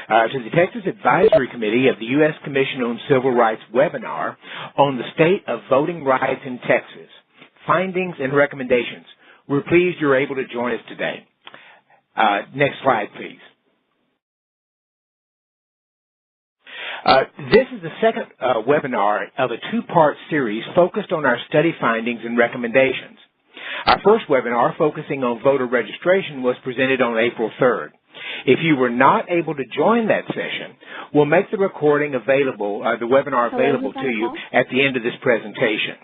to the Texas Advisory Committee of the U.S. Commission on Civil Rights webinar on the state of voting rights in Texas, findings and recommendations. We're pleased you're able to join us today. Next slide, please. This is the second webinar of a two-part series focused on our study findings and recommendations. Our first webinar, focusing on voter registration, was presented on April 3rd. If you were not able to join that session, we'll make the recording available, the webinar available to you at the end of this presentation.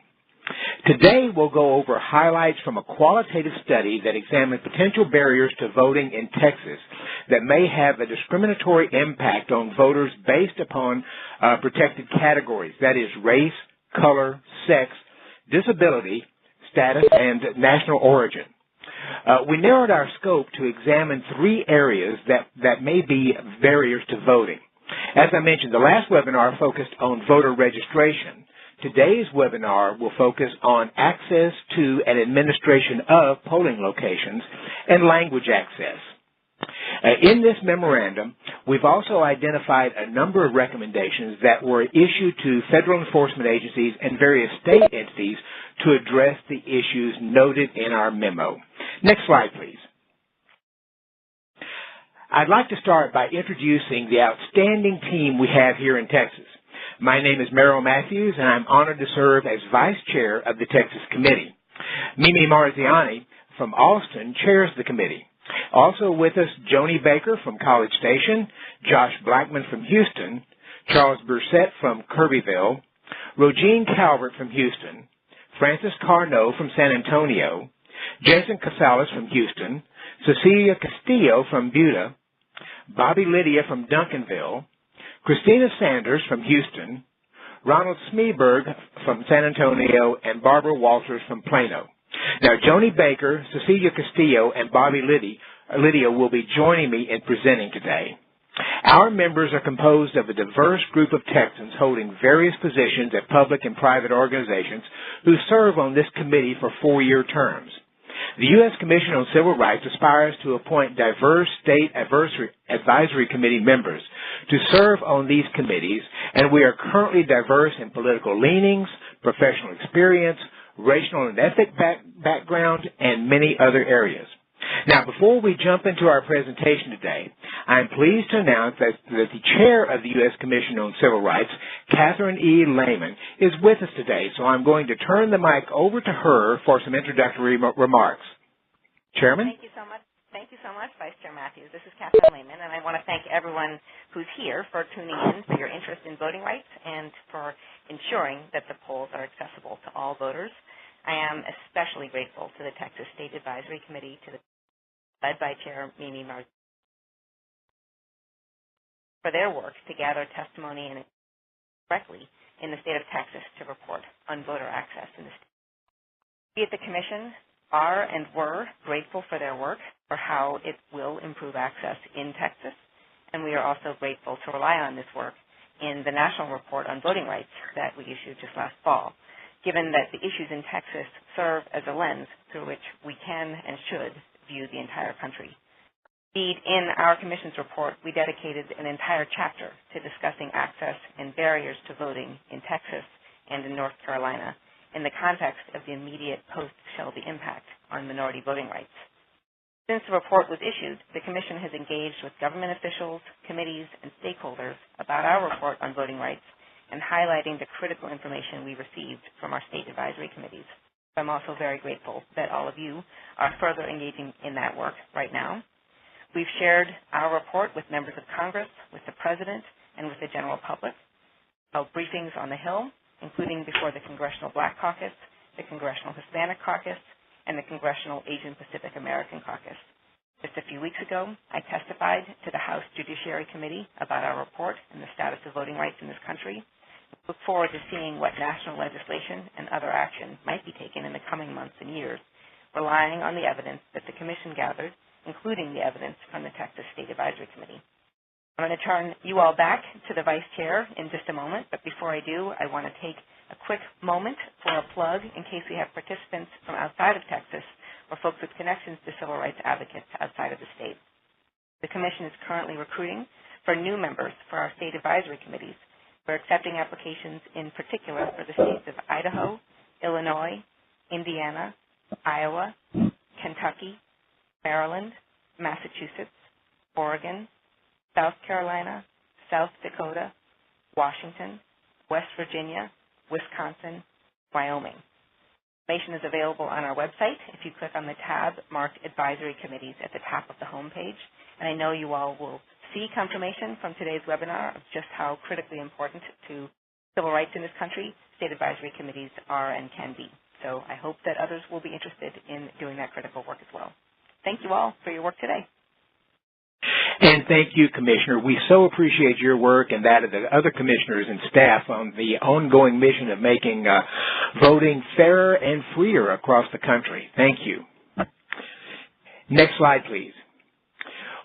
Today, we'll go over highlights from a qualitative study that examined potential barriers to voting in Texas that may have a discriminatory impact on voters based upon protected categories, that is, race, color, sex, disability, status, and national origin. We narrowed our scope to examine three areas that may be barriers to voting. As I mentioned, the last webinar focused on voter registration. Today's webinar will focus on access to and administration of polling locations and language access. In this memorandum, we've also identified a number of recommendations that were issued to federal enforcement agencies and various state entities to address the issues noted in our memo. Next slide, please. I'd like to start by introducing the outstanding team we have here in Texas. My name is Merrill Matthews, and I'm honored to serve as Vice Chair of the Texas Committee. Mimi Marziani from Austin chairs the committee. Also with us, Joni Baker from College Station, Josh Blackman from Houston, Charles Bursett from Kirbyville, Rogine Calvert from Houston, Francis Carnot from San Antonio, Jason Casales from Houston, Cecilia Castillo from Buda, Bobby Lydia from Duncanville, Christina Sanders from Houston, Ronald Smeeberg from San Antonio, and Barbara Walters from Plano. Now, Joni Baker, Cecilia Castillo, and Bobby Lydia will be joining me in presenting today. Our members are composed of a diverse group of Texans holding various positions at public and private organizations who serve on this committee for 4-year terms. The U.S. Commission on Civil Rights aspires to appoint diverse state advisory committee members to serve on these committees, and we are currently diverse in political leanings, professional experience, racial and ethnic background, and many other areas. Now, before we jump into our presentation today, I'm pleased to announce that the chair of the U.S. Commission on Civil Rights, Catherine E. Lhamon, is with us today, so I'm going to turn the mic over to her for some introductory remarks. Chairman? Thank you so much. Thank you so much, Vice Chair Matthews. This is Catherine Lhamon, and I want to thank everyone who's here for tuning in, for your interest in voting rights, and for ensuring that the polls are accessible to all voters. I am especially grateful to the Texas State Advisory Committee, led by Chair Mimi Marziani, for their work to gather testimony and directly in the state of Texas to report on voter access in the state. We at the Commission are and were grateful for their work, for how it will improve access in Texas, and we are also grateful to rely on this work in the National Report on Voting Rights that we issued just last fall, given that the issues in Texas serve as a lens through which we can and should view the entire country. Indeed, in our Commission's report, we dedicated an entire chapter to discussing access and barriers to voting in Texas and in North Carolina in the context of the immediate post-Shelby impact on minority voting rights. Since the report was issued, the Commission has engaged with government officials, committees, and stakeholders about our report on voting rights and highlighting the critical information we received from our state advisory committees. I'm also very grateful that all of you are further engaging in that work right now. We've shared our report with members of Congress, with the President, and with the general public, held briefings on the Hill, including before the Congressional Black Caucus, the Congressional Hispanic Caucus, and the Congressional Asian Pacific American Caucus. Just a few weeks ago, I testified to the House Judiciary Committee about our report and the status of voting rights in this country. I look forward to seeing what national legislation and other action might be taken in the coming months and years, relying on the evidence that the Commission gathered, including the evidence from the Texas State Advisory Committee. I'm going to turn you all back to the Vice Chair in just a moment, but before I do, I want to take a quick moment for a plug in case we have participants from outside of Texas or folks with connections to civil rights advocates outside of the state. The Commission is currently recruiting for new members for our state advisory committees. We're accepting applications in particular for the states of Idaho, Illinois, Indiana, Iowa, Kentucky, Maryland, Massachusetts, Oregon, South Carolina, South Dakota, Washington, West Virginia, Wisconsin, Wyoming. Information is available on our website if you click on the tab marked Advisory Committees at the top of the homepage. And I know you all will see confirmation from today's webinar of just how critically important to civil rights in this country state advisory committees are and can be. So I hope that others will be interested in doing that critical work as well. Thank you all for your work today. And thank you, Commissioner. We so appreciate your work and that of the other commissioners and staff on the ongoing mission of making voting fairer and freer across the country. Thank you. Next slide, please.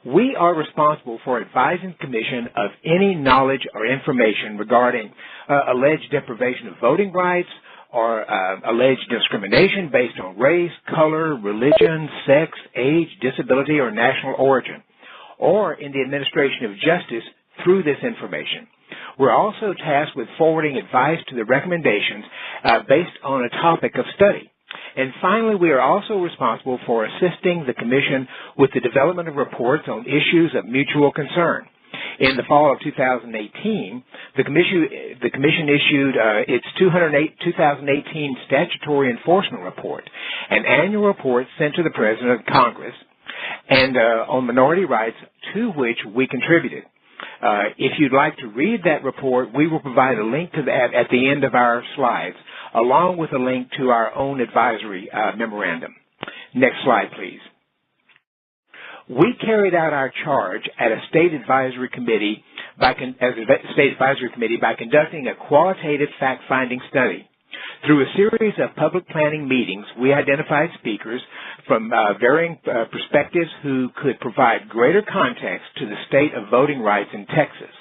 We are responsible for advising the Commission of any knowledge or information regarding alleged deprivation of voting rights or alleged discrimination based on race, color, religion, sex, age, disability, or national origin, or in the administration of justice through this information. We're also tasked with forwarding advice to the recommendations based on a topic of study. And finally, we are also responsible for assisting the Commission with the development of reports on issues of mutual concern. In the fall of 2018, the Commission issued its 2018 Statutory Enforcement Report, an annual report sent to the President of Congress, and on minority rights, to which we contributed. If you'd like to read that report, we will provide a link to that at the end of our slides, along with a link to our own advisory memorandum. Next slide, please. We carried out our charge at a state advisory committee by conducting a qualitative fact-finding study. Through a series of public planning meetings, we identified speakers from varying perspectives who could provide greater context to the state of voting rights in Texas.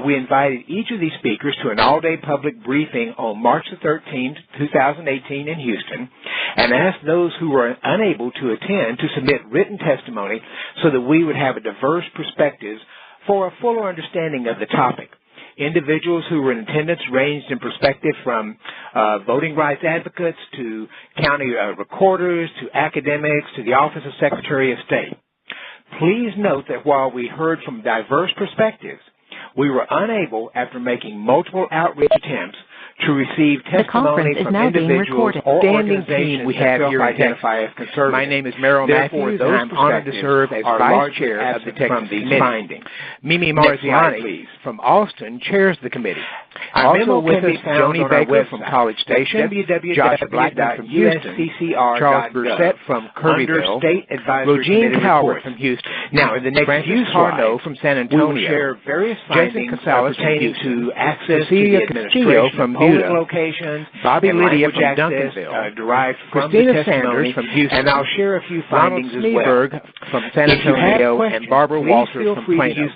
We invited each of these speakers to an all-day public briefing on March the 13th, 2018 in Houston, and asked those who were unable to attend to submit written testimony so that we would have a diverse perspectives for a fuller understanding of the topic. Individuals who were in attendance ranged in perspective from voting rights advocates to county recorders to academics to the Office of Secretary of State. Please note that while we heard from diverse perspectives, we were unable, after making multiple outreach attempts, to receive testimony from individuals or organizations we have here identify as conservative. My name is Merrill Matthews, and I'm honored to serve as Vice Chair of the Texas Committee. Mimi Marziani from Austin chairs the committee. Also with us, Joni Baker from College Station, Josh Blackman from Houston, Charles Bursett from Kirbyville, Regine Calvert from Houston. Now, in the next few slides, from San Antonio, we will share various findings pertaining to access to the administration from polling locations, Bobby Lydia from Duncanville, derived from Christina Sanders from Houston, and I'll share a few findings as well. From San Antonio, and Barbara Walter from Plano.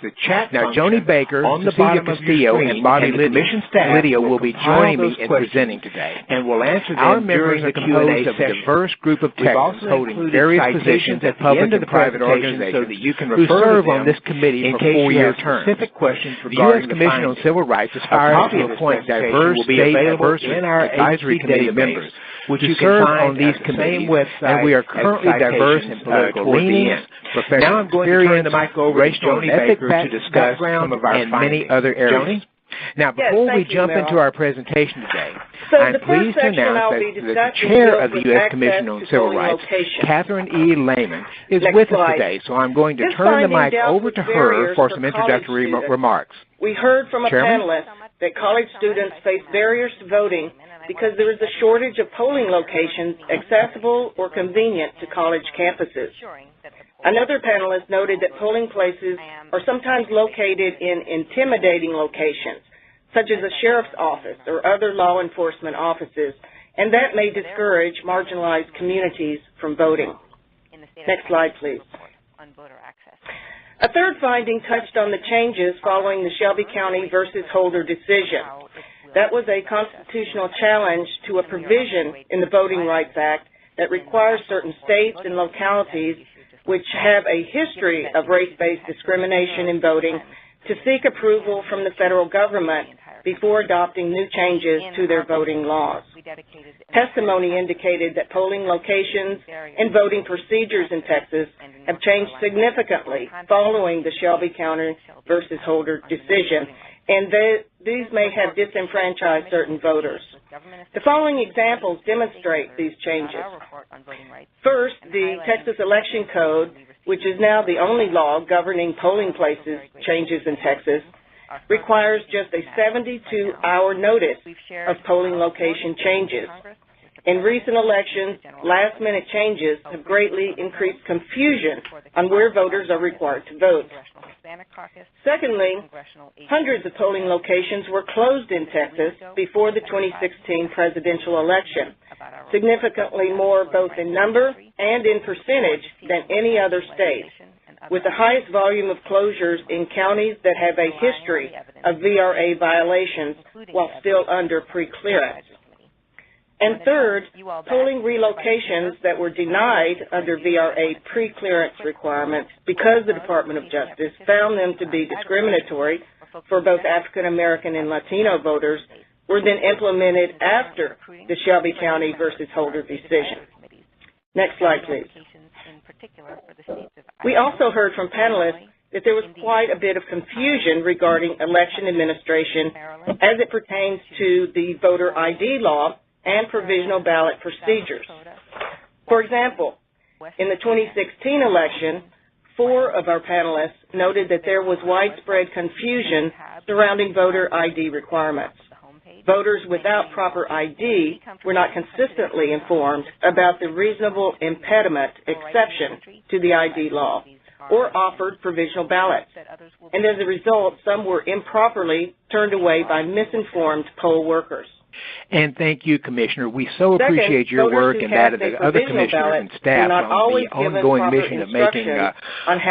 Now, Joni Baker, Cecilia Castillo, and Bobby Lydia will be joining me in presenting today, and we'll answer them. Our members are composed of a diverse group of Texans holding various positions at public and private organizations who serve on this committee for 4-year terms. The U.S. Commission on Civil Rights aspires to appoint diverse state advisory committee members which you serve on these committees, and we are currently diverse in political leanings, professional experience, racial and ethnic background, and many other areas. Now, before we jump into our presentation today, I'm pleased to announce that the chair of the U.S. Commission on Civil Rights, Catherine E. Lhamon, is with us today, so I'm going to turn the mic over to her for some introductory remarks. We heard from a panelist that college students face barriers to voting because there is a shortage of polling locations accessible or convenient to college campuses. Another panelist noted that polling places are sometimes located in intimidating locations, such as a sheriff's office or other law enforcement offices, and that may discourage marginalized communities from voting. Next slide, please. A third finding touched on the changes following the Shelby County versus Holder decision. That was a constitutional challenge to a provision in the Voting Rights Act that requires certain states and localities which have a history of race-based discrimination in voting to seek approval from the federal government before adopting new changes to their voting laws. Testimony indicated that polling locations and voting procedures in Texas have changed significantly following the Shelby County versus Holder decision, and these may have disenfranchised certain voters. The following examples demonstrate these changes. First, the Texas Election Code, which is now the only law governing polling places changes in Texas, requires just a 72-hour notice of polling location changes. In recent elections, last-minute changes have greatly increased confusion on where voters are required to vote. Secondly, hundreds of polling locations were closed in Texas before the 2016 presidential election, significantly more both in number and in percentage than any other state, with the highest volume of closures in counties that have a history of VRA violations while still under pre-clearance. And third, polling relocations that were denied under VRA pre-clearance requirements because the Department of Justice found them to be discriminatory for both African American and Latino voters were then implemented after the Shelby County versus Holder decision. Next slide, please. We also heard from panelists that there was quite a bit of confusion regarding election administration as it pertains to the voter ID law and provisional ballot procedures. For example, in the 2016 election, 4 of our panelists noted that there was widespread confusion surrounding voter ID requirements. Voters without proper ID were not consistently informed about the reasonable impediment exception to the ID law or offered provisional ballots. And as a result, some were improperly turned away by misinformed poll workers. And thank you, Commissioner. We so appreciate your work and that of the other commissioners and staff on the ongoing mission of making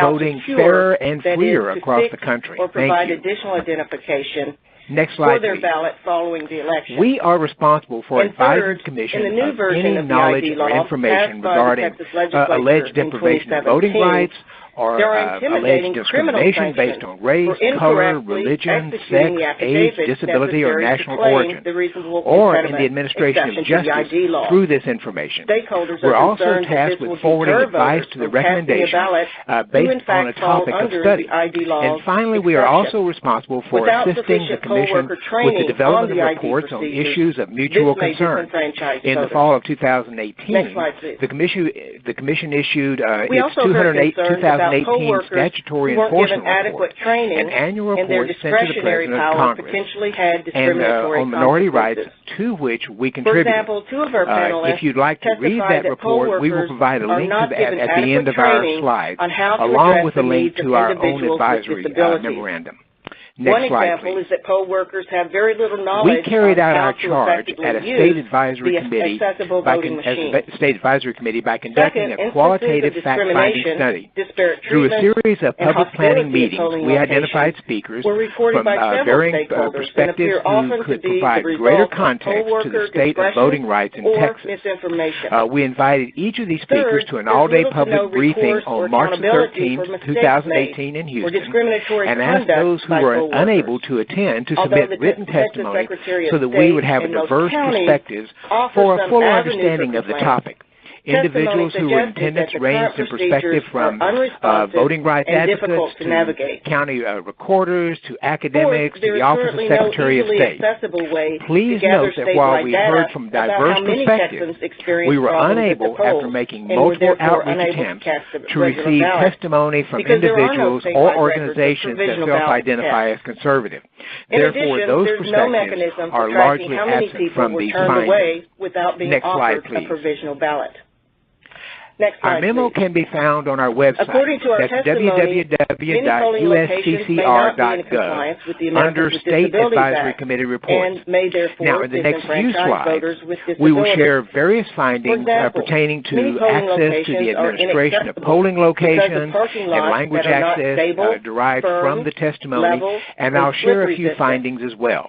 voting fairer and freer across the country. Or provide Thank you. additional identification Next slide, for their please. ballot following the election. We are responsible for And advising third, the Commission in the new of version any of the knowledge ID or law information passed by the regarding Texas Legislature alleged in deprivation of voting 2017, rights or there are intimidating alleged criminal discrimination based sanctions on race, for color, incorrectly religion, sex, executing the age, affidavits disability, or necessary national to claim origin, the reasonable or in impediment the administration exception of to the justice ID law. through this information. Stakeholders We're are also concerned that tasked this will with forwarding deter advice voters to the from casting a recommendation ballot who, in based on a fact, fall topic of under study. the ID law's And finally, we are exception. also responsible for Without assisting the sufficient poll Commission worker with training the development on the of ID reports on procedures, issues of mutual this may concern. disenfranchise In the voters. fall of 2018, Next slide, please. the Commission issued We its also heard concerns about poll 2018 workers statutory who weren't enforcement given adequate report, training an annual and their report sent to the discretionary President of power Congress, potentially had and discriminatory on minority rights, consequences. to which we For contribute. example, 2 of our panelists If you'd like to read testified that poll report, we will workers provide a are link to not that given at the end adequate of our training slides, on how to along address with the a link needs of to our own individuals with advisory disabilities. memorandum. One Next slide, example please. is that poll workers have very little knowledge We carried on out how our to charge effectively at a use state advisory the committee accessible voting machine. state advisory committee by conducting Second, a qualitative instances of fact-finding discrimination, study. disparate Through a treatment, series of and public planning hostility at meetings, polling we locations identified speakers were reported from by several varying stakeholders and perspectives appear often who to could be provide the greater result of poll context to the worker state of discretion voting rights in or Texas. misinformation. We invited each of these speakers Third, to an there's all-day little to no public briefing recourse or on March accountability 13, for mistakes 2018 in or Houston, discriminatory and asked conduct those who by were poll workers. unable to attend to Although submit the written Texas testimony Secretary of so that we State would have and most diverse counties perspectives offer for a some fuller avenues understanding of of the complaint. topic. Individuals who were in Testimony attendance suggested that the ranged in current perspective procedures from are unresponsive voting rights and advocates difficult to navigate. county recorders to academics to Fourth, the Office of there is Secretary of currently no State. easily accessible way Please to gather note that while we statewide heard data from about diverse how many perspectives, Texans experience we were problems at unable, the polls after making and were multiple therefore outreach unable attempts, cast a to regular receive ballot. testimony from Because there are no individuals or statewide records of organizations that provisional ballot self-identify as tests. conservative. In Therefore, addition, those there's no perspectives mechanism are for tracking largely how many absent people from were these turned findings. away without being Next slide, offered a please. provisional ballot. Next slide, Our memo please. can be found on our website. According to our That's testimony, many polling locations may not be in compliance with the www.usccr.gov Americans under with State Disabilities Advisory Act Committee reports. and may therefore Now, in the next few disenfranchise slides, voters with disabilities. we will share various For findings example, pertaining many to polling access to the locations are administration of inaccessible polling because of locations parking and lots language that are not access stable, derived firm, from the testimony, level, and I'll share a slip few resistant. findings as well.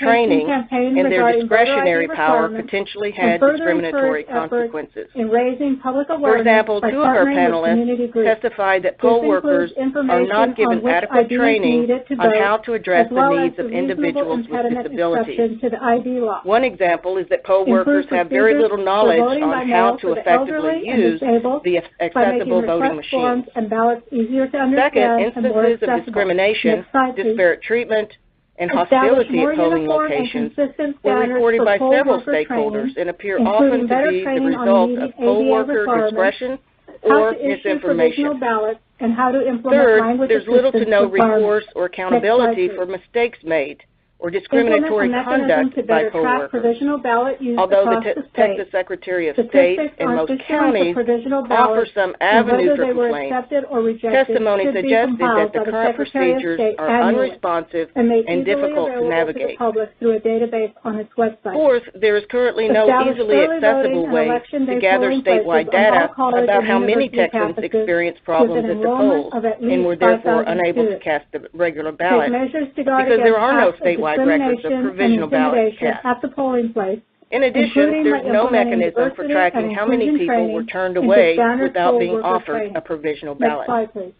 training campaign and their regarding voter discretionary ID power requirements potentially and had further discriminatory encourage efforts consequences. in raising public For awareness example, by two of our partnering with community panelists groups. testified that This poll includes workers are information not given on which adequate IDs training needed to on vote, how to address as well the needs as of the reasonable individuals with impediment disabilities. exception to the ID law. One example is that poll workers have very little knowledge on how to effectively use the accessible voting machine. lines and ballots easier to understand Second, and more instances of accessible. discrimination, Next slide, please. disparate treatment, and Establish hostility more at polling uniform and locations consistent were standards reported for by poll several worker stakeholders training, and appear including often to better be the training on result meeting of poll ADA worker requirements, discretion how or to issue misinformation. provisional ballots, and how to implement Third, language there's little to assistance no requirements. recourse or accountability Next slide, for please. mistakes made or Implement discriminatory a mechanism conduct to by better poll track workers. provisional ballot use Although across the the state. Texas Secretary of State Statistics and on most issuance counties of provisional offer ballots some and avenues whether for they were complaints, accepted or rejected testimony should be suggested compiled that the by the current Secretary of procedures State are annually unresponsive and made and easily difficult to available to the navigate. public through a database on its website. Fourth, there is currently no Establish easily early accessible voting and way election to day gather polling statewide places on all data college about and how many university Texans campuses experience with problems an at the enrollment polls of at and least were therefore 5,000 unable to students. cast the regular Take ballot measures to guard because there against are no acts of statewide records of discrimination provisional and ballots intimidation cast. at the polling place, In addition, including there's by no implementing mechanism for diversity tracking and how many inclusion people training were turned into away standard without poll being worker offered training. a provisional Next ballot. slide, please.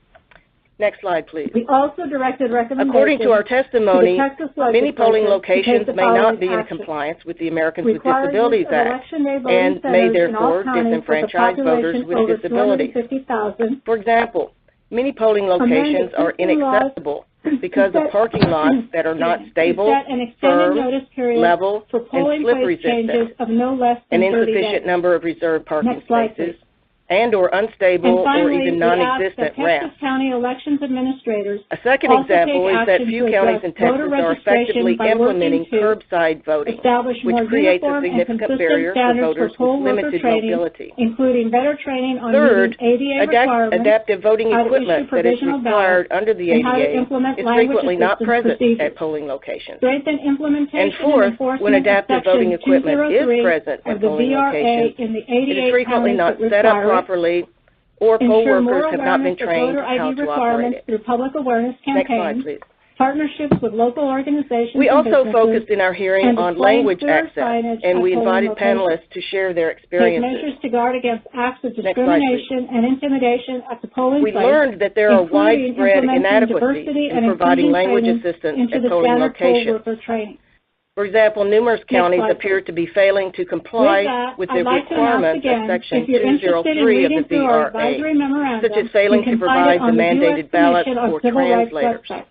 Next slide, please. We also directed recommendations According to our testimony, to the Texas many polling legislature to locations take the may not following be in actions. compliance with the Americans with Require Disabilities use of Act election day voting and may centers in all therefore counties with a disenfranchise voters population with over disabilities. 250,000. For example, many polling locations are existing laws inaccessible because of parking lots that are not stable, Set an extended firm, notice period level, for and polling slip place changes resistant, of no less an than 30 insufficient days. number of reserved parking Next slide, spaces, please. and or unstable And finally, or even we ask that non-existent Texas ramps. County elections administrators A second also example take is that action few to counties address in voter Texas are registration effectively by implementing working to curbside voting, establish which more creates a uniform and significant consistent barrier for standards voters for poll with worker limited training, mobility. including better training on Third, meeting ADA requirements, adaptive voting how to issue equipment that is provisional required ballots, under the and how to ADA implement is language frequently not assistance present procedures. at polling locations. Strengthen implementation And fourth, and enforcement when adaptive of voting Section equipment is 203 present of at the polling VRA locations, in the it is 88 frequently counties not that set up require it. properly, or poll Ensure workers more have not been awareness of trained voter how ID to operate requirements it. through public awareness Next slide, campaigns, please. partnerships with local organizations We and also businesses, focused in our hearing and on displaying language clear access, signage and at we polling invited locations. panelists to share their Take experiences. measures to guard against acts of Next slide, please. discrimination and intimidation at the polling We place, learned that there are including widespread implementing inadequacies diversity in and providing inclusion language training assistance into at the polling standard poll locations. worker training. For example, numerous counties slide, appear to be failing to comply With that, with the I'd like to announce requirements of again, Section if you're interested in 203 of reading the through our VRA, advisory memorandum, such as failing you to can find provide it the on the mandated U.S. ballots Commission on for Civil Rights translators. website.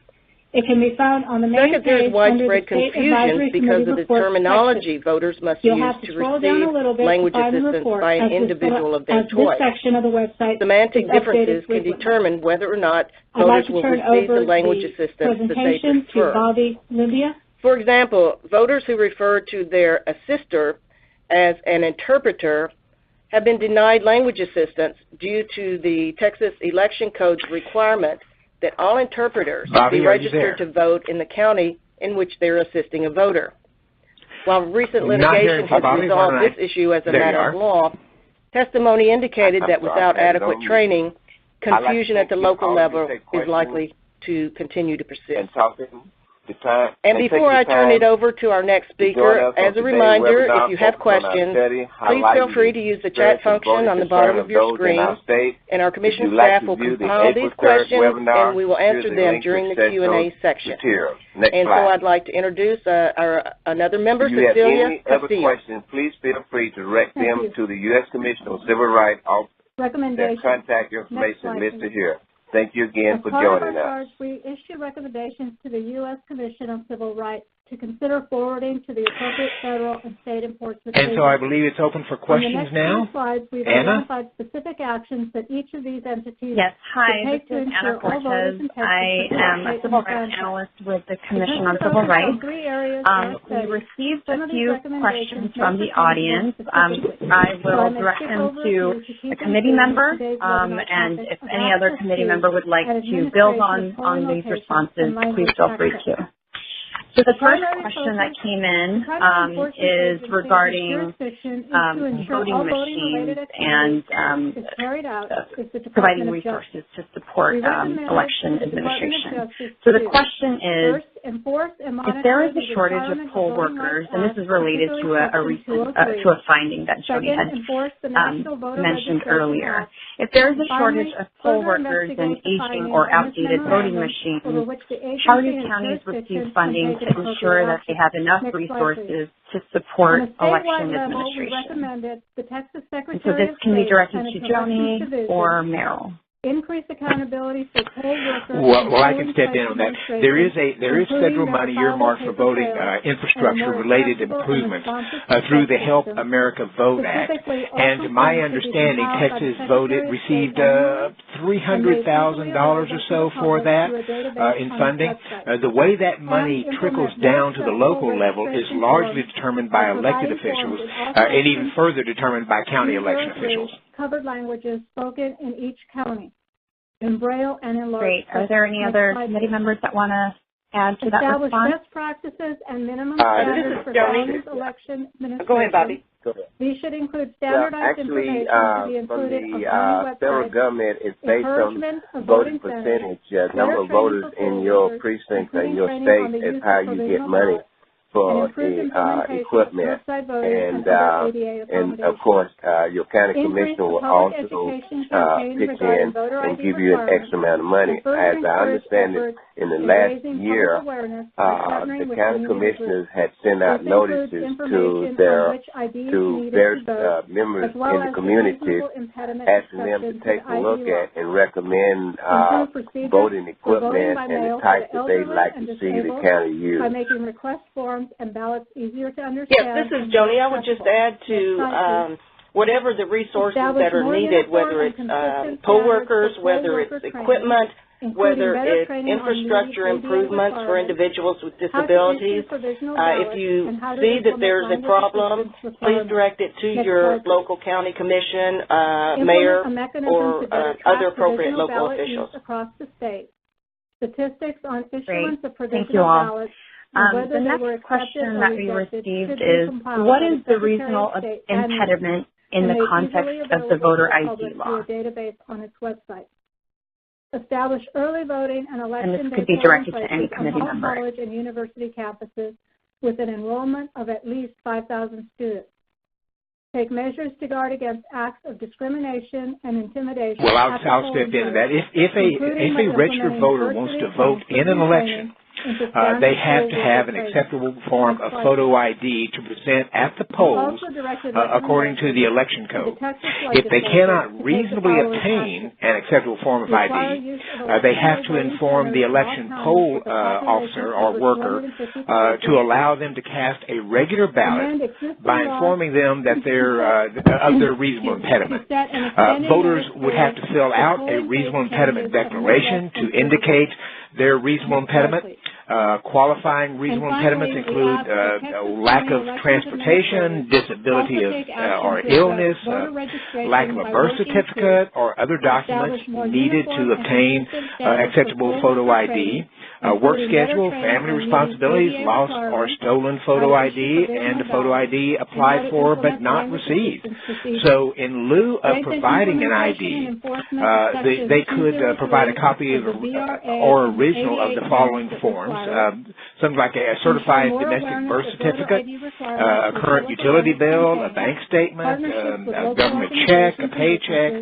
It can be found on the main Second, page there's under the widespread State confusion Advisory because Committee of the report terminology section. voters must You'll use have to to scroll down a receive little bit language to find the assistance report by an as individual of their this choice. section of the website Semantic is updated differences can frequently. determine whether or not I'd like voters to will turn receive over the language the assistance that they presentation to prefer. Bobby Lydia. For example, voters who refer to their assister as an interpreter have been denied language assistance due to the Texas Election Code's requirement that all interpreters Bobby, be registered to vote in the county in which they're assisting a voter. While recent litigation has resolved this issue as a matter of law, testimony indicated that without adequate training, confusion at the local level is likely to continue to persist. And before I turn it over to our next speaker, as a reminder, if you have questions, please feel free to use the chat function on the bottom of your screen, and our commission staff will compile these questions and we will answer them during the Q&A section. And so I'd like to introduce another member, Cecilia. If you have any other questions, please feel free to direct them to the U.S. Commission on Civil Rights Office. Their contact information listed here. Thank you again for joining us. We issue recommendations to the U.S. Commission on Civil Rights to consider forwarding to the appropriate federal and state enforcement agencies. And so I believe it's open for questions now. On the next few slides, we've Anna? identified specific actions that each of these entities Yes, hi, should take this is to Anna ensure all voters Cortez. in Texas I am a civil rights analyst with the Commission on Civil Rights. We received a few questions from the audience. I will direct them to a committee member, and if any other committee member would like to build on these responses, please feel free to. So the first question that came in is regarding voting machines and providing resources to support election administration. So the question is, if there is a shortage of poll workers, and this is related to a finding that Jody had mentioned earlier, if there is a shortage of poll workers and aging or outdated voting machines, how do counties receive funding to ensure that they have enough resources to support election administration? And so this can be directed to Joni or Merrill. Increase accountability for poll workers. Well, I can step in on that. There is federal money earmarked for voting infrastructure-related improvements through the Help America Vote Act. And to my understanding, Texas received $300,000 or so for that in funding. The way that money trickles down to the local level is largely determined by elected officials and even further determined by county election officials. Covered languages spoken in each county, in Braille and in large. Great. Are there any other committee members that want to add to that response? Establish best practices and minimum standards for county election administration. Go ahead, Bobby. These should include standardized information to be included from the on county federal websites. government, it's based on voting percentage, number of voters in your precinct and your state is how you get money for the equipment, and of course your county commissioner will also pitch in and give you an extra amount of money. As I understand it, in the last year, the county commissioners had sent out notices to their members in the community, asking them to take a look at and recommend voting equipment and the types that they'd like to see the county use. By making request forms and ballots easier to understand. Yes, this is Joni. I would just add to whatever the resources that are needed, whether it's poll workers, whether it's equipment, whether it's infrastructure improvements for individuals with disabilities. If you see that there's a problem, please direct it to your local county commission, mayor, or other appropriate local officials. Across the state. Statistics on issuance of provisional ballots. The next question that we received is, what is the reasonable impediment in the context of the voter ID law? A database on its website. Establish early voting and election and this could be directed to any committee on member. College and university campuses with an enrollment of at least 5,000 students. Take measures to guard against acts of discrimination and intimidation. Well, I'll step into that. If a registered voter wants to vote in an election, they have to have an acceptable form of photo ID to present at the polls according to the election code. If they cannot reasonably obtain an acceptable form of ID, they have to inform the election poll officer or worker to allow them to cast a regular ballot by informing them that of their reasonable impediment. Voters would have to fill out a reasonable impediment declaration to indicate their reasonable impediment. Qualifying reasonable impediments include lack of transportation, disability or illness, lack of a birth certificate, or other documents needed to obtain acceptable photo ID, work schedule, family responsibilities, lost or stolen photo ID, and a photo ID applied for but not received. So in lieu of providing an ID, they could provide a copy of or original of the following forms. Something like a certified domestic birth certificate, a current utility bill, a bank statement, a government check, a paycheck,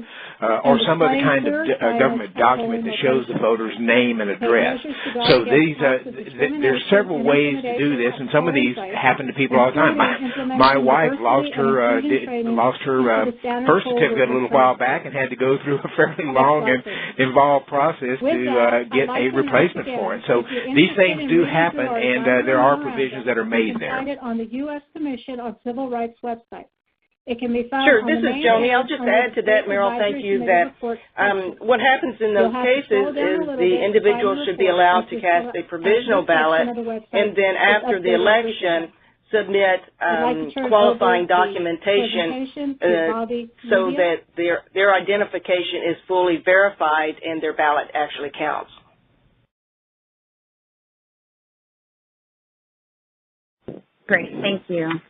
or some other kind of government document that shows the voter's name and address. So there's several ways to do this, and some of these happen to people all the time. My wife lost her birth certificate a little while back and had to go through a fairly long and involved process to get a replacement for it. So these things do happen, and there are provisions that are made there. Find it on the U.S. Commission on Civil Rights website. It can be found Sure, on this is Joni. I'll just add to that, Meryl, thank you, that what happens in those cases is the individual should be allowed to cast a provisional ballot, and then after the election, submit qualifying documentation so that their identification is fully verified and their ballot actually counts. Great, thank you.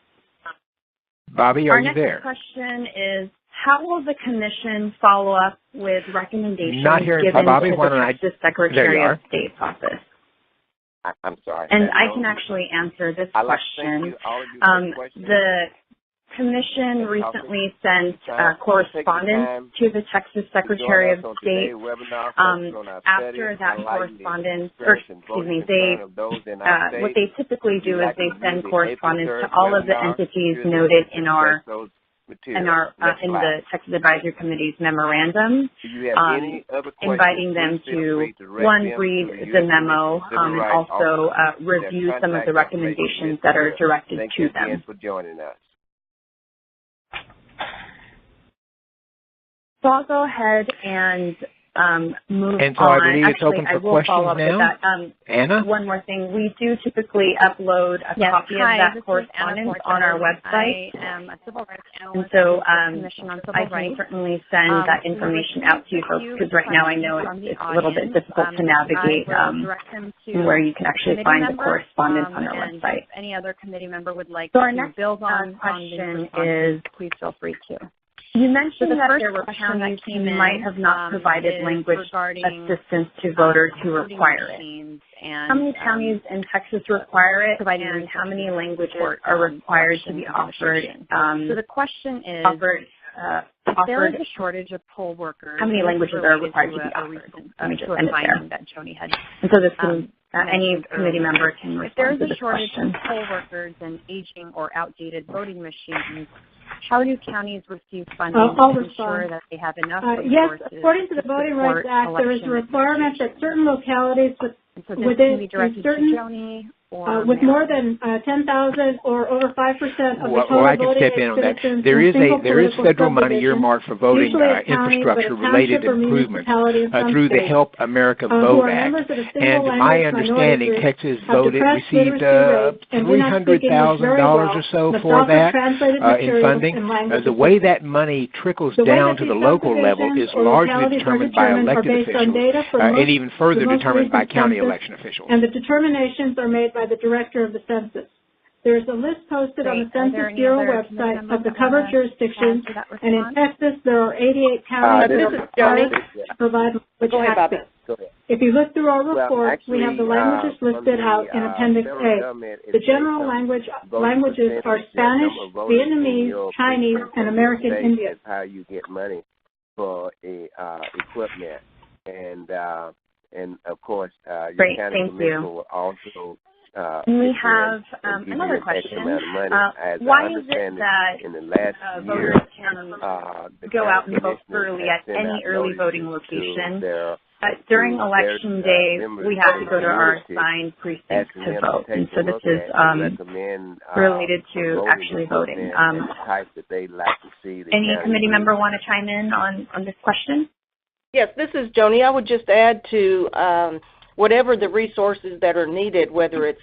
Bobby, are you there? Our next question is, how will the Commission follow up with recommendations given Bobby, to the Texas Secretary of State's office? I'm sorry. And I can actually answer this question. The Commission recently sent correspondence to the Texas Secretary of State. After that correspondence, what they typically do is they send correspondence to all of the entities noted in our in our in the Texas Advisory Committee's memorandum, inviting them to, one, read the memo, and also review some of the recommendations that are directed to them. For joining us. So I'll go ahead and move and so on. I believe it's Actually, open for questions now. Anna? One more thing. We do typically upload a copy of that correspondence on our website. I am a civil rights analyst and so Commission on Civil I can Rights. certainly send that information out to you folks, because right now I know it's a little bit difficult to navigate where you can actually find the correspondence on our website. If any other committee member would like so our to next build on question is, please feel free to. You mentioned that first there were question counties that came who in, might have not provided language assistance to voters who require it. And, how many counties in Texas require it, and how many languages are required to be offered? So the question is, if there is a shortage of poll workers, how many languages are required to be offered? Let me just end it there. That Joni had. And so this can, any committee member can respond to this question. If there is a shortage of poll workers and aging or outdated voting machines, how do counties receive funding to ensure that they have enough resources? Yes, according to the Voting Rights Act, there is a requirement that certain localities within certain with more than 10,000 or over 5% of the total I can voting step in on that. citizens There is in federal money earmarked for voting infrastructure-related improvements through the Help America Vote Act. And my understanding, Texas received $300,000 or so for that in funding. The way that money trickles down to the local level is largely determined by elected officials and even further determined by county election officials. And the determinations are made by the director of the census. There is a list posted on the Census Bureau website of the covered jurisdictions, and in Texas there are 88 counties that are required to provide language access. If you look through our report, we have the languages listed out in Appendix A. The general languages are Spanish, Vietnamese, Chinese, and American Indian. How you get money for equipment, and of course, your county commission will also. We have another question. Why is it that in the last voters can go out and vote early at any early voting location? During election day, we have to go to our assigned precincts to vote, and so this is related to actually voting. Any committee member want to chime in on this question? Yes, this is Joni. I would just add to whatever the resources that are needed, whether it's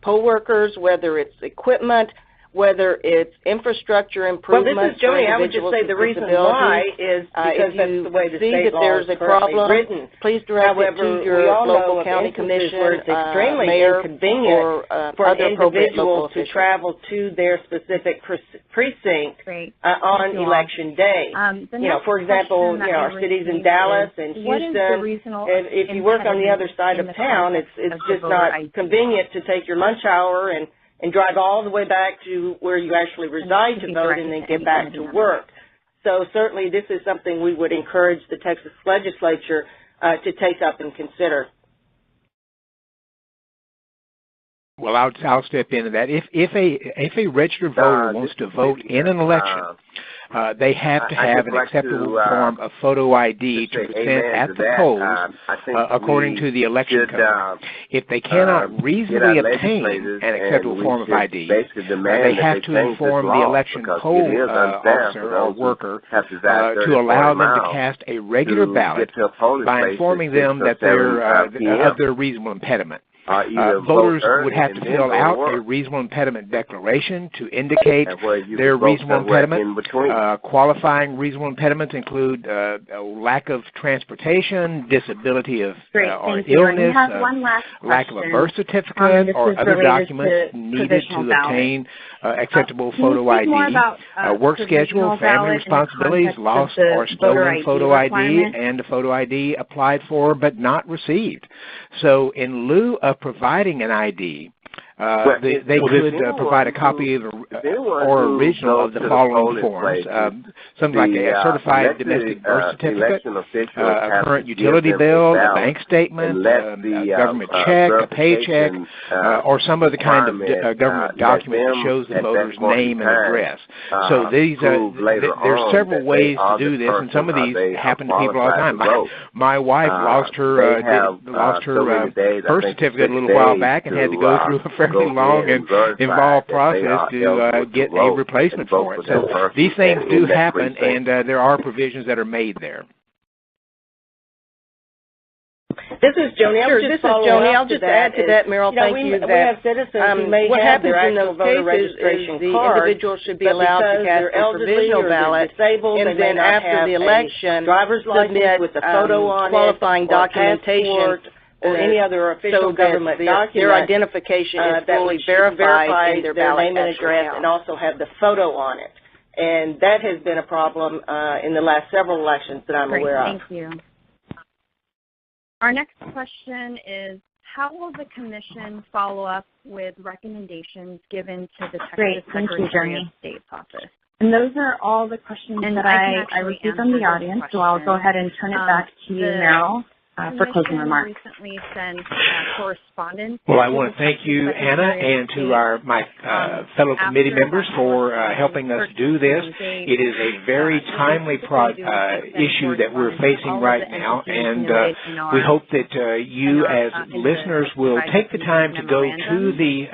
poll workers, whether it's equipment, whether it's infrastructure improvement. Well, this is Joni. I would just say the reason why is because that's the way the state law is currently written. Please direct it to your local county commission, where it's extremely inconvenient for an individual to travel to their specific precinct on election day. For example, our cities in Dallas and Houston. If you work on the other side of town, it's just not convenient to take your lunch hour and drive all the way back to where you actually reside to vote and then get back to work. So certainly this is something we would encourage the Texas legislature to take up and consider. Well, I'll step into that. If a registered voter wants to vote in an election, they have to have an acceptable form of photo ID to present at the polls according to the election code. If they cannot reasonably obtain an acceptable form of ID, they have to inform the election poll officer or worker to allow them to cast a regular ballot by informing them that of their reasonable impediment. Voters would have to fill out a reasonable impediment declaration to indicate their reasonable impediment. Qualifying reasonable impediments include lack of transportation, disability or illness, lack of a birth certificate, or other documents needed to obtain acceptable photo ID, work schedule, family responsibilities, lost or stolen photo ID, and a photo ID applied for but not received. So in lieu of providing an ID, they could provide a copy of or original of the following forms. Something like a certified domestic birth certificate, a current utility bill, a bank statement, a government check, a paycheck, or some other kind of government document that shows the voter's name and address. So these there's several ways to do this, and some of these happen to people all the time. My wife lost her birth certificate a little while back and had to go through a fairly long and involved process to get a replacement for it. So these things do happen, and there are provisions that are made there. This is Joni. I'll just add to that, Meryl. Thank you. We have citizens who may have their actual voter registration card, the individual should be allowed to cast a provisional ballot, and then after the election, submit with a photo on qualifying documentation or any other official government document. Their identification is fully verified in their ballot name and address, and also have the photo on it. And that has been a problem in the last several elections that I'm aware of. Thank you. Our next question is, how will the Commission follow up with recommendations given to the Texas Secretary of State's office? And those are all the questions that I received from the audience, so I'll go ahead and turn it back to you, Meryl, for closing remarks. Recently sent correspondence. Well, I want to thank you, Anna, and to my fellow committee members for helping us do this. It is a very timely issue that we're facing right now, and we hope that you as listeners will take the time to go to the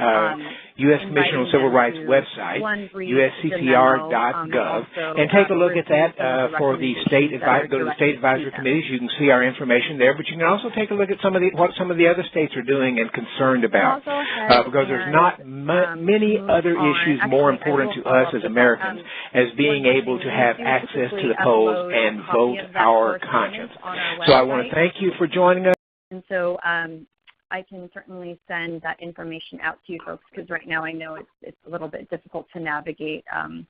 U.S. Commission on Civil Rights website, usccr.gov, and take a look at that for the state go to the state advisory committees. You can see our information there, but you can also take a look at what some of the other states are doing and concerned about, because there's not many other issues more important to us as Americans as being able to have access to the polls and vote our conscience. So I want to thank you for joining us. And so I can certainly send that information out to you folks, because right now I know it's a little bit difficult to navigate and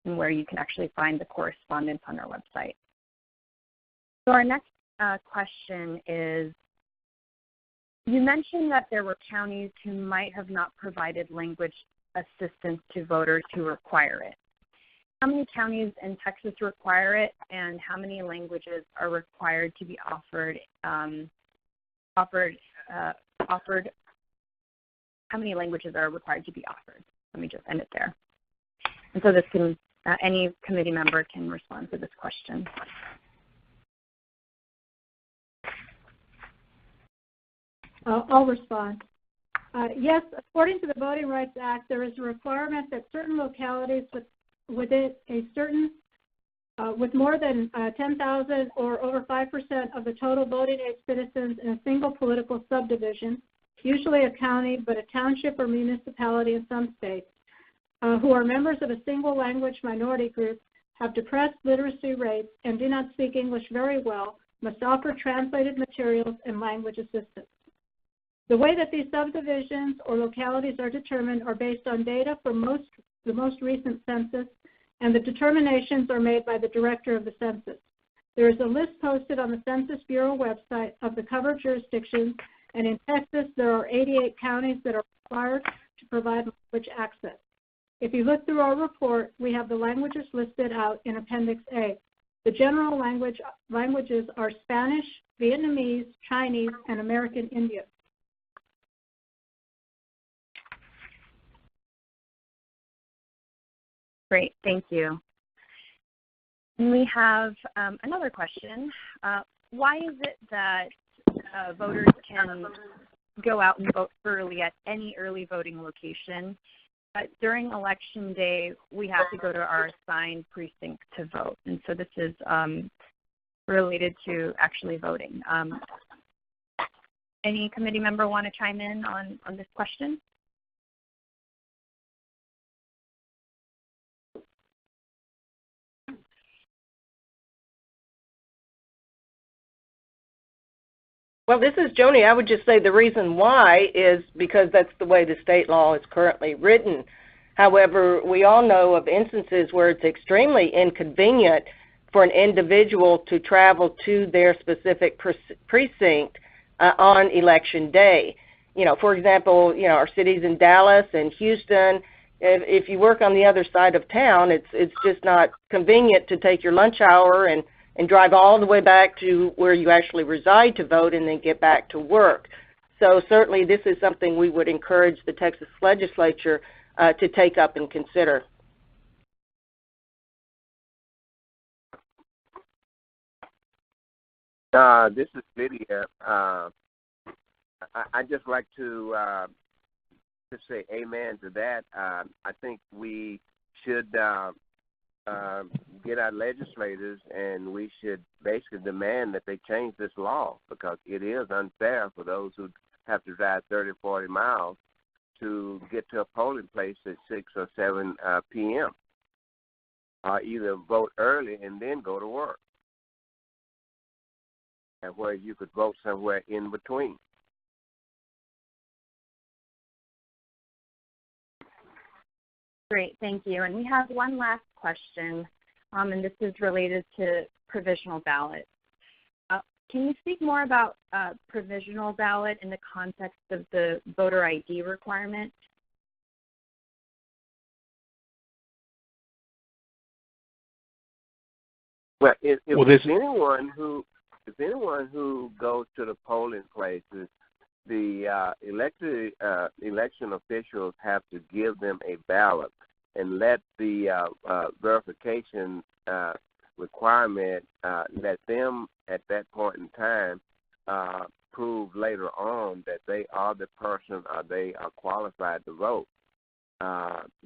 where you can actually find the correspondence on our website. So our next question is, you mentioned that there were counties who might have not provided language assistance to voters who require it. How many counties in Texas require it, and how many languages are required to be offered? How many languages are required to be offered? Let me just end it there. And so this can, any committee member can respond to this question. I'll respond. Yes, according to the Voting Rights Act, there is a requirement that certain localities with more than 10,000 or over 5% of the total voting age citizens in a single political subdivision, usually a county, but a township or municipality in some states, who are members of a single language minority group, have depressed literacy rates, and do not speak English very well, must offer translated materials and language assistance. The way that these subdivisions or localities are determined are based on data from the most recent census, and the determinations are made by the director of the census. There is a list posted on the Census Bureau website of the covered jurisdictions, and in Texas there are 88 counties that are required to provide language access. If you look through our report, we have the languages listed out in Appendix A. The general languages are Spanish, Vietnamese, Chinese, and American Indian. Great, thank you. And we have another question. Why is it that voters can go out and vote early at any early voting location, but during Election Day, we have to go to our assigned precinct to vote? And so this is related to actually voting. Any committee member want to chime in on this question? Well, this is Joni. I would just say the reason why is because that's the way the state law is currently written. However, we all know of instances where it's extremely inconvenient for an individual to travel to their specific precinct on Election Day. for example, our cities in Dallas and Houston, if you work on the other side of town, it's just not convenient to take your lunch hour and drive all the way back to where you actually reside to vote and then get back to work. So certainly this is something we would encourage the Texas legislature to take up and consider. This is Lydia. I'd just like to say amen to that. I think we should get our legislators, and we should basically demand that they change this law, because it is unfair for those who have to drive 30, 40 miles to get to a polling place at 6 or 7 p.m. Either vote early and then go to work, and where you could vote somewhere in between. Great, thank you. And we have one last question, and this is related to provisional ballots. Can you speak more about provisional ballot in the context of the voter ID requirement? Well, if anyone who goes to the polling places, the election officials have to give them a ballot and let the verification requirement let them at that point in time prove later on that they are the person or they are qualified to vote.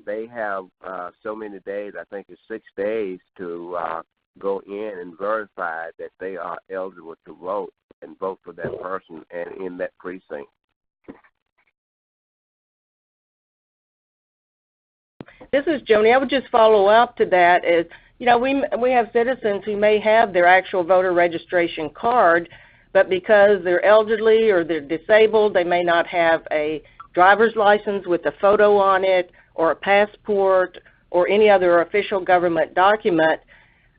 They have so many days, I think it's 6 days, to go in and verify that they are eligible to vote and vote for that person and in that precinct. This is Joni. I would just follow up to that is, we have citizens who may have their actual voter registration card, but because they're elderly or they're disabled, they may not have a driver's license with a photo on it or a passport or any other official government document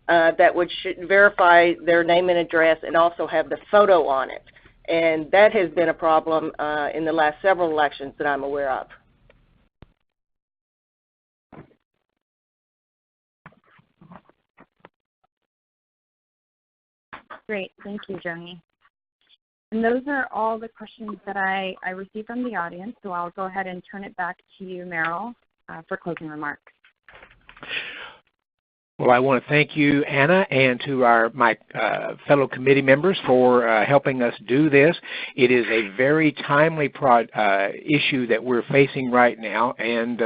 that would verify their name and address and also have the photo on it. And that has been a problem in the last several elections that I'm aware of. Great, thank you, Joni. And those are all the questions that I received from the audience, so I'll go ahead and turn it back to you, Merrill, for closing remarks. Well, I want to thank you, Anna, and to my fellow committee members for helping us do this. It is a very timely issue that we're facing right now, and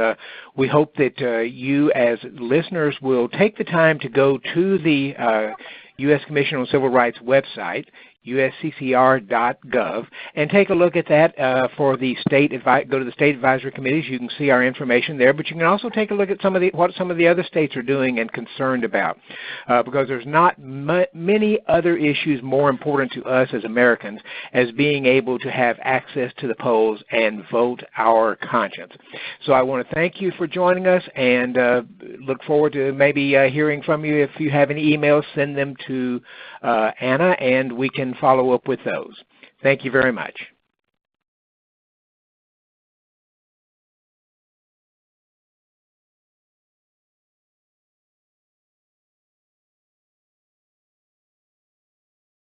we hope that you as listeners will take the time to go to the U.S. Commission on Civil Rights website, usccr.gov, and take a look at that for the state. Go to the state advisory committees. You can see our information there, but you can also take a look at what some of the other states are doing and concerned about, because there's not many other issues more important to us as Americans as being able to have access to the polls and vote our conscience. So I want to thank you for joining us, and look forward to maybe hearing from you. If you have any emails, send them to Anna, and we can follow up with those. Thank you very much.